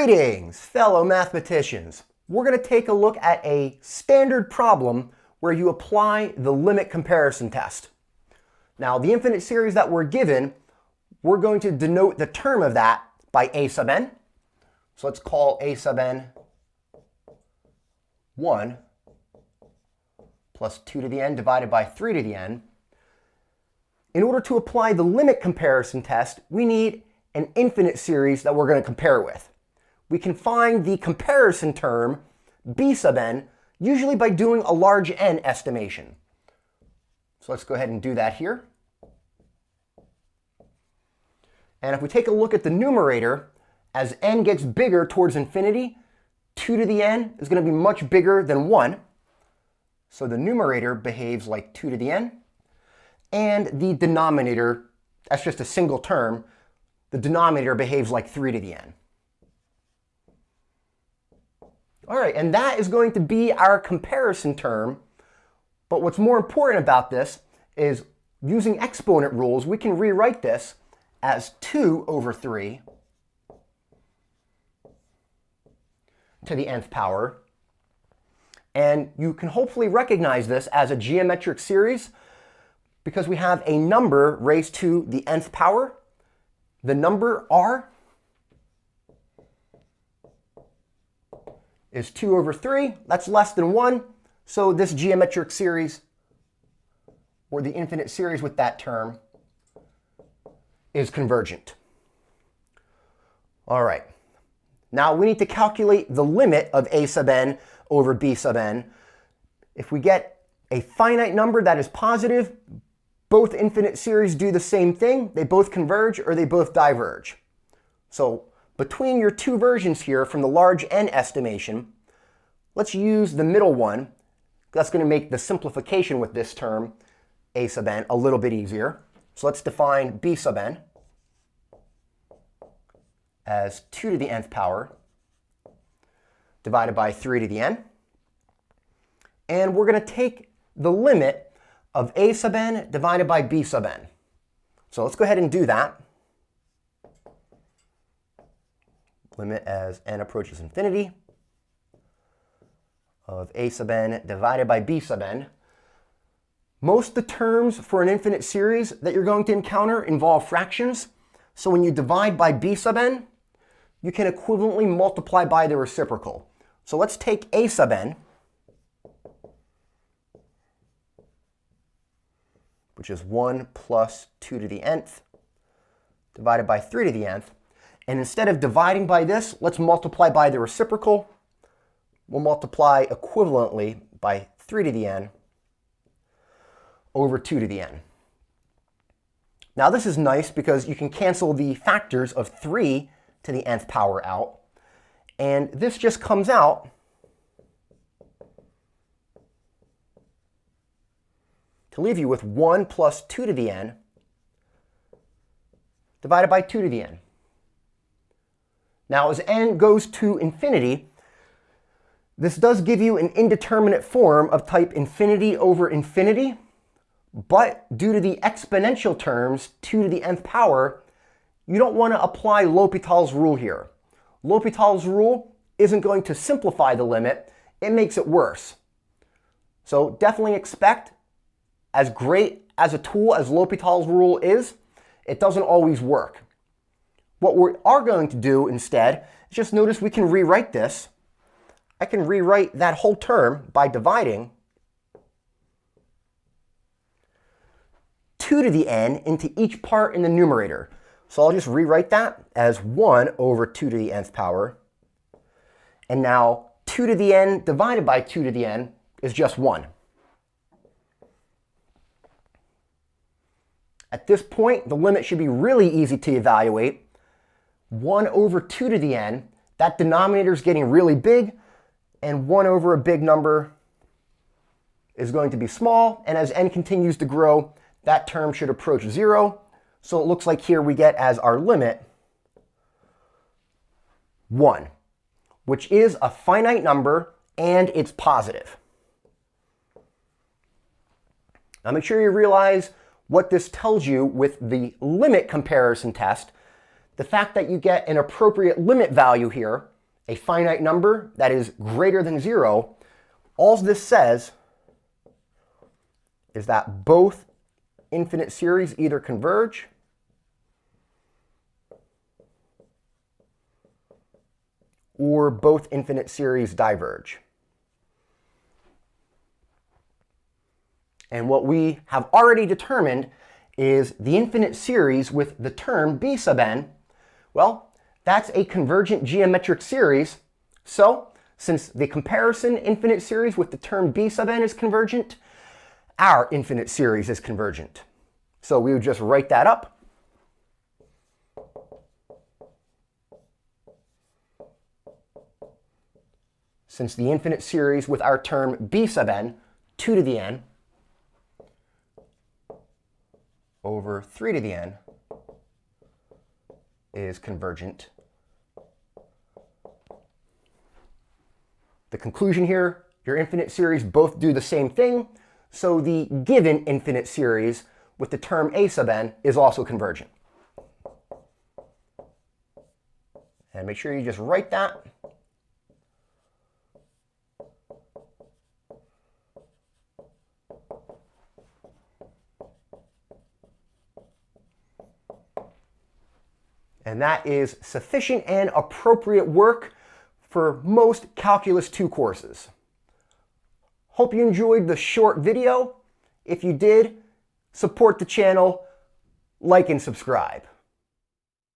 Greetings, fellow mathematicians. We're going to take a look at a standard problem where you apply the limit comparison test. Now, the infinite series that we're given, we're going to denote the term of that by a sub n. So let's call a sub n 1 plus 2 to the n divided by 3 to the n. In order to apply the limit comparison test, we need an infinite series that we're going to compare with. We can find the comparison term, b sub n, usually by doing a large n estimation. So let's go ahead and do that here. And if we take a look at the numerator, as n gets bigger towards infinity, 2 to the n is going to be much bigger than 1. So the numerator behaves like 2 to the n. And the denominator, that's just a single term, the denominator behaves like 3 to the n. All right, and that is going to be our comparison term. But what's more important about this is using exponent rules, we can rewrite this as 2 over 3 to the nth power. And you can hopefully recognize this as a geometric series because we have a number raised to the nth power. The number r is 2 over 3. That's less than 1. So this geometric series, or the infinite series with that term, is convergent. All right. Now we need to calculate the limit of a sub n over b sub n. If we get a finite number that is positive, both infinite series do the same thing. They both converge or they both diverge. So between your two versions here from the large n estimation, let's use the middle one. That's going to make the simplification with this term, a sub n, a little bit easier. So let's define b sub n as 2 to the nth power divided by 3 to the n. And we're going to take the limit of a sub n divided by b sub n. So let's go ahead and do that. Limit as n approaches infinity of a sub n divided by b sub n. Most of the terms for an infinite series that you're going to encounter involve fractions. So when you divide by b sub n, you can equivalently multiply by the reciprocal. So let's take a sub n, which is 1 plus 2 to the nth, divided by 3 to the nth. And instead of dividing by this, let's multiply by the reciprocal. We'll multiply equivalently by 3 to the n over 2 to the n. Now this is nice because you can cancel the factors of 3 to the nth power out. And this just comes out to leave you with 1 plus 2 to the n divided by 2 to the n. Now as n goes to infinity, this does give you an indeterminate form of type infinity over infinity, but due to the exponential terms, 2 to the nth power, you don't want to apply L'Hopital's rule here. L'Hopital's rule isn't going to simplify the limit, it makes it worse. So definitely expect, as great as a tool as L'Hopital's rule is, it doesn't always work. What we are going to do instead is just notice we can rewrite this. I can rewrite that whole term by dividing 2 to the n into each part in the numerator. So I'll just rewrite that as 1 over 2 to the nth power. And now 2 to the n divided by 2 to the n is just 1. At this point, the limit should be really easy to evaluate. 1 over 2 to the n, that denominator is getting really big, and 1 over a big number is going to be small, and as n continues to grow, that term should approach 0. So it looks like here we get as our limit 1, which is a finite number, and it's positive. Now make sure you realize what this tells you with the limit comparison test. The fact that you get an appropriate limit value here a finite number that is greater than 0, all this says is that both infinite series either converge or both infinite series diverge. And what we have already determined is the infinite series with the term b sub n. Well, that's a convergent geometric series. So, since the comparison infinite series with the term b sub n is convergent, our infinite series is convergent. So we would just write that up. Since the infinite series with our term b sub n, 2 to the n, over 3 to the n is convergent. The conclusion here, your infinite series both do the same thing, so the given infinite series with the term a sub n is also convergent. And make sure you just write that. And that is sufficient and appropriate work for most Calculus 2 courses. Hope you enjoyed the short video. If you did, support the channel, like and subscribe.